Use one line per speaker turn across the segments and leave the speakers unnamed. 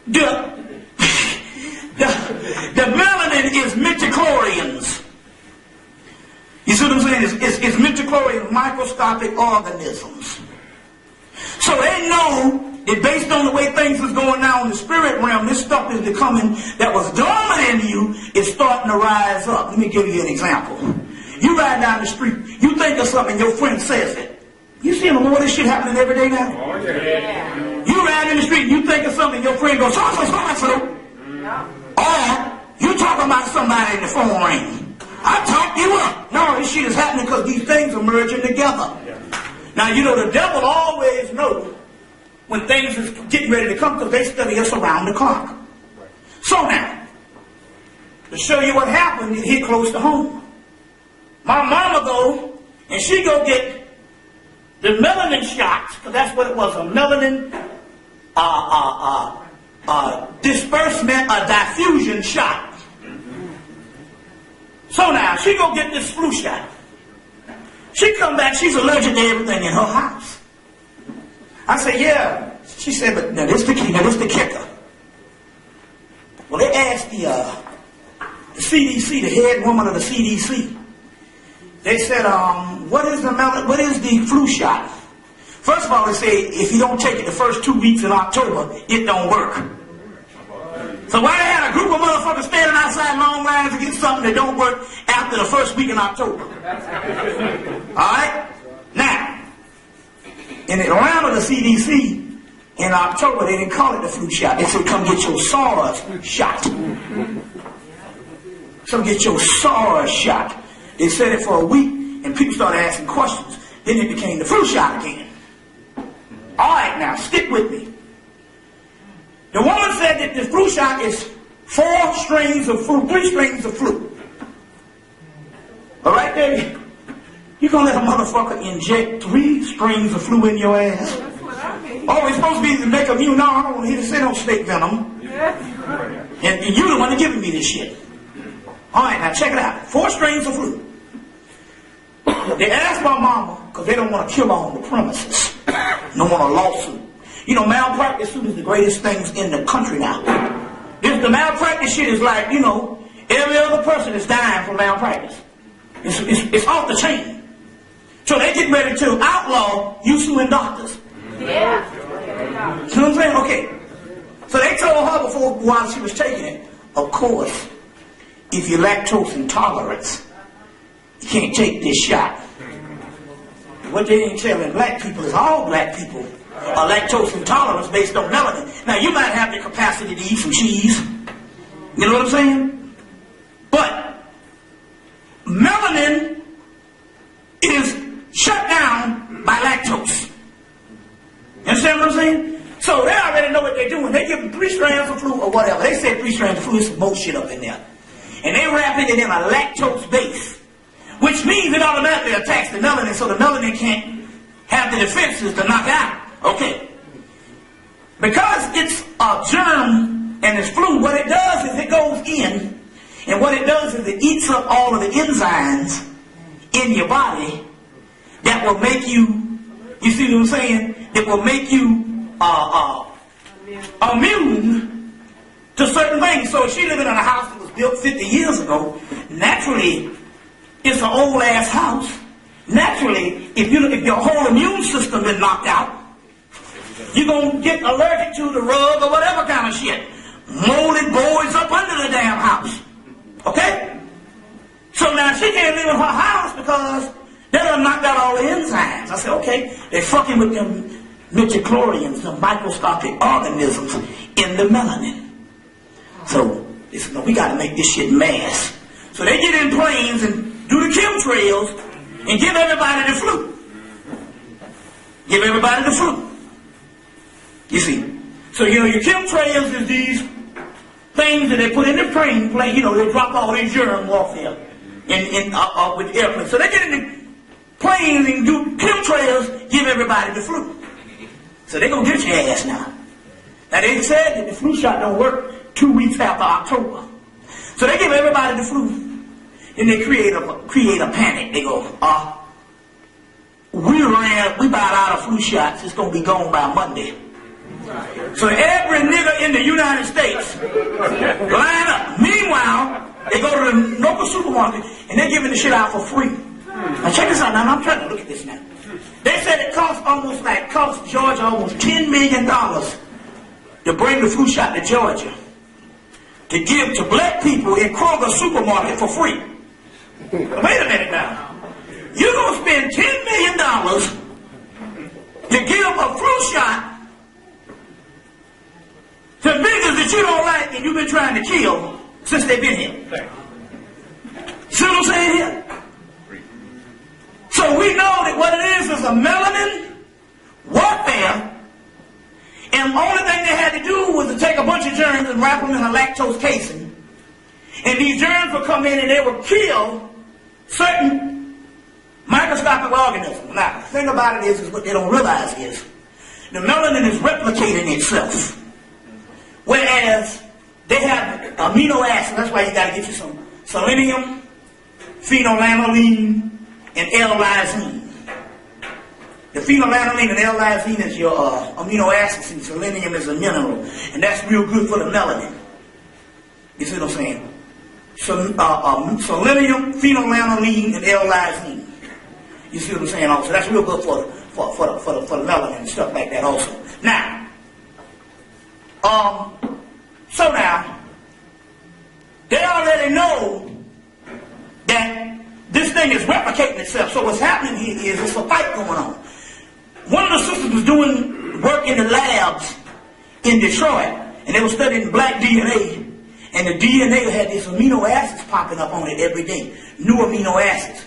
the melanin is midichlorians. You see what I'm saying? It's midichlorian microscopic organisms. So they know that based on the way things is going now in the spirit realm, this stuff is becoming, that was dormant in you, is starting to rise up. Let me give you an example. You ride down the street, you think of something, your friend says it. You see more of this shit happening every day now?
Oh, yeah.
You ride in the street, you think of something, your friend goes, so. Or you talking about somebody in the phone ring. I talk you up. No, this shit is happening because these things are merging together. Now, you know, the devil always knows when things is getting ready to come because they study us around the clock. So now, to show you what happened, it hit close to home. My mama go, and she go get the melanin shots, because that's what it was, a melanin disbursement, a diffusion shot. So now, she go get this flu shot. She come back, she's allergic to everything in her house. I said, yeah. She said, but now this the key, now this the kicker. Well, they asked the CDC, the head woman of the CDC. They said, what is the flu shot? First of all, they say, if you don't take it the first 2 weeks in October, it don't work. So why they had a group of motherfuckers standing outside long lines to get something that don't work after the first week in October? Alright? Now, in the round of the CDC, in October, they didn't call it the flu shot. They said, come get your SARS shot. Come get your SARS shot. They said it for a week, and people started asking questions. Then it became the flu shot again. Alright, now, stick with me. The woman said that the flu shot is 4 strings of flu, 3 strings of flu. Alright, there. You gonna let a motherfucker inject 3 strings of flu in your ass?
That's what I mean.
Oh, it's supposed to be to make a immune. No, I don't want to hear to say no snake venom. And you're the one giving me this shit. Alright, now check it out. 4 strings of flu. They asked my mama, because they don't want to kill her on the premises. Don't want a lawsuit. You know, malpractice suit is the greatest things in the country now. If the malpractice shit is like, you know, every other person is dying from malpractice. It's off the chain. So they get ready to outlaw you suing doctors.
Yeah.
See what I'm saying? Okay. So they told her before, while she was taking it, of course, if you're lactose intolerant, you can't take this shot. What they ain't telling black people is all black people are lactose intolerant based on melanin. Now, you might have the capacity to eat some cheese. You know what I'm saying? But melanin is shut down by lactose. You understand what I'm saying? So they already know what they're doing. They give them 3 strands of flu or whatever. They say 3 strands of flu is some bullshit up in there. And they wrap it in a lactose base, which means it automatically attacks the melanin, so the melanin can't have the defenses to knock out. Okay. Because it's a germ and it's flu, what it does is it goes in, and what it does is it eats up all of the enzymes in your body that will make you, you see what I'm saying? That will make you immune to certain things. So if she living in a house that was built 50 years ago, naturally, it's an old ass house. Naturally, if your whole immune system is knocked out, you're going to get allergic to the rug or whatever kind of shit. Molded boys up under the damn house. Okay? So now she can't live in her house because they done knocked out all the enzymes. I said, okay, they're fucking with them midichlorians, the microscopic organisms in the melanin. So they said, no, we got to make this shit mass. So they get in planes and do the chemtrails and give everybody the flu. Give everybody the flu. You see. So, you know, your chemtrails is these things that they put in the plane, you know, they drop all these germs off there with airplanes. So they get in the planes and do chemtrails, give everybody the flu. So they're going to get your ass now. Now, they said that the flu shot don't work 2 weeks after October. So they give everybody the flu. Then they create a panic. They go, we bought out of flu shots. It's going to be gone by Monday. So every nigger in the United States line up. Meanwhile, they go to the local supermarket and they're giving the shit out for free. Now check this out. Now I'm trying to look at this now. They said it cost Georgia almost $10 million to bring the flu shot to Georgia to give to black people in Kroger supermarket for free. Wait a minute now. You're going to spend $10 million to give a flu shot to niggas that you don't like and you've been trying to kill since they've been here. See what I'm saying here? So we know that what it is a melanin warfare, and the only thing they had to do was to take a bunch of germs and wrap them in a lactose casing. And these germs would come in and they would kill certain microscopic organisms. Now, the thing about it is what they don't realize is the melanin is replicating itself. Whereas they have amino acids, that's why you got to get you some selenium, phenylalanine, and L-lysine. The phenylalanine and L-lysine is your amino acids, and selenium is a mineral. And that's real good for the melanin. You see what I'm saying? So, selenium, phenylalanine, and L-lysine. You see what I'm saying also? That's real good for the melanin and stuff like that also. Now, so now, they already know that this thing is replicating itself. So what's happening here is there's a fight going on. One of the sisters was doing work in the labs in Detroit, and they were studying black DNA, and the DNA had these amino acids popping up on it every day, new amino acids.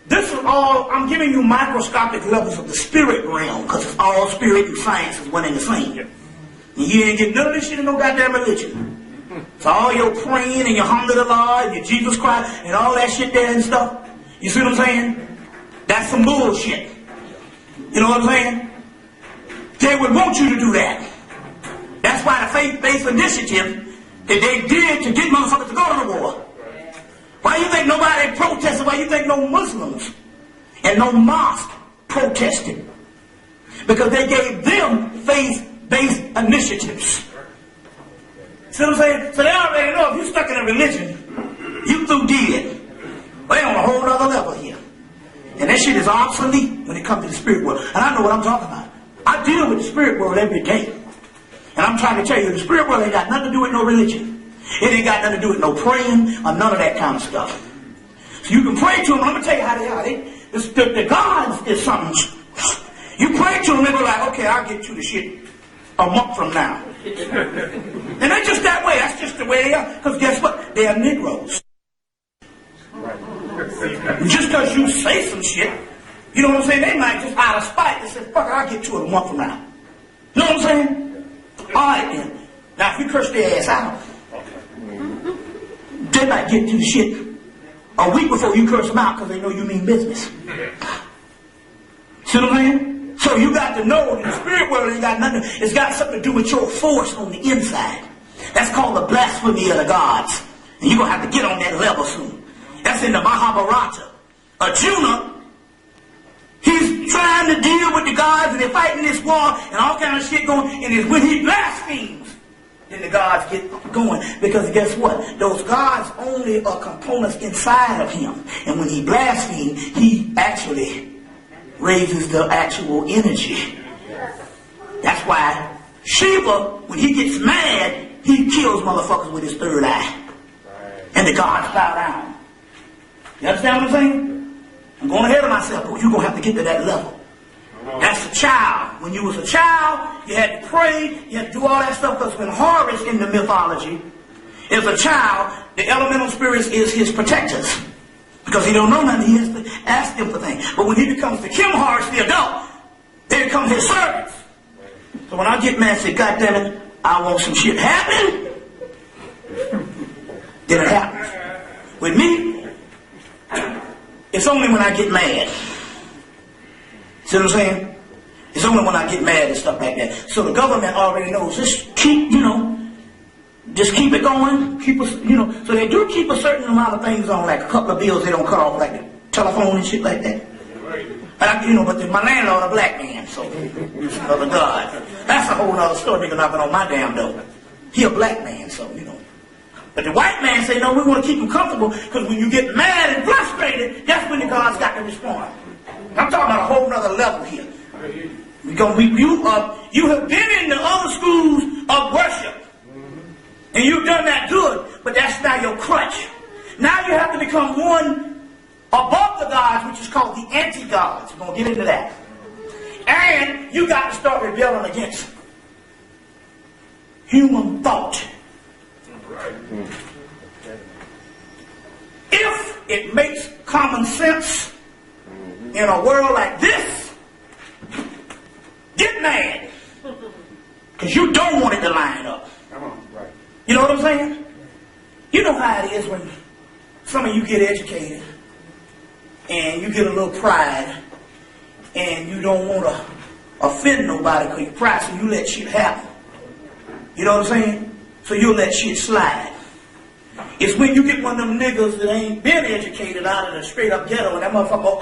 This is all, I'm giving you microscopic levels of the spirit realm, because it's all spirit and science is one and the same. And you ain't get none of this shit in no goddamn religion. It's all your praying and your alhamdulillah and your Jesus Christ and all that shit there and stuff. You see what I'm saying? That's some bullshit. You know what I'm saying? They would want you to do that. That's why the faith-based initiative that they did to get motherfuckers to go to the war. Why you think nobody protested? Why you think no Muslims and no mosque protested? Because they gave them faith-based initiatives. See what I'm saying? So they already know if you're stuck in a religion, you through dead. Well, they're on a whole other level here. And that shit is obsolete when it comes to the spirit world. And I know what I'm talking about. I deal with the spirit world every day. And I'm trying to tell you, the spirit world ain't got nothing to do with no religion. It ain't got nothing to do with no praying or none of that kind of stuff. So you can pray to them. I'm going to tell you how they are. The gods is something. You pray to them, they be like, okay, I'll get you the shit a month from now. And they're just that way. That's just the way they are. Because guess what? They are Negroes. And just because you say some shit, you know what I'm saying? They might just out of spite. They say, fuck it, I'll get to it a month from now. You know what I'm saying? All right then. Now if you curse their ass out, they might get to the shit a week before you curse them out because they know you mean business. See what I'm saying? So you got to know in the spirit world ain't got nothing. It's got something to do with your force on the inside. That's called the blasphemy of the gods. And you're going to have to get on that level soon. That's in the Mahabharata. Arjuna, he's trying to deal with the gods and they're fighting this war and all kind of shit going. And it's when he blasphemes, then the gods get going. Because guess what? Those gods only are components inside of him. And when he blasphemes, he actually raises the actual energy. That's why Shiva, when he gets mad, he kills motherfuckers with his third eye. And the gods bow down. You understand what I'm saying? I'm going ahead of myself, but you're going to have to get to that level. That's a child. When you was a child, you had to pray, you had to do all that stuff, because when Horus in the mythology is a child, the elemental spirits is his protectors. Because he don't know nothing, he has to ask them for things. But when he becomes the Kim Horus, the adult, they become his servants. So when I get mad and say, God damn it, I want some shit happening, then it happens. With me, it's only when I get mad. See what I'm saying? It's only when I get mad and stuff like that. So the government already knows, just keep, just keep it going. Keep us, so they do keep a certain amount of things on, like a couple of bills they don't cut off, like the telephone and shit like that. But my landlord a black man, so brother God. That's a whole other story. Nigga knocking on my damn door. He a black man, so But the white man say, no, we want to keep him comfortable, because when you get mad and frustrated, that's when the God's got to respond. I'm talking about a whole nother level here. Because you have been in the other schools of worship. And you've done that good, but that's now your crutch. Now you have to become one above the gods, which is called the anti-gods. We're going to get into that. And you got to start rebelling against human thought. If it makes common sense in a world like this, get mad. Because you don't want it to line up. You know what I'm saying? You know how it is when some of you get educated and you get a little pride and you don't want to offend nobody because you're pride, so you let shit happen. You know what I'm saying? So you'll let shit slide. It's when you get one of them niggas that ain't been educated out of the straight up ghetto and that motherfucker go,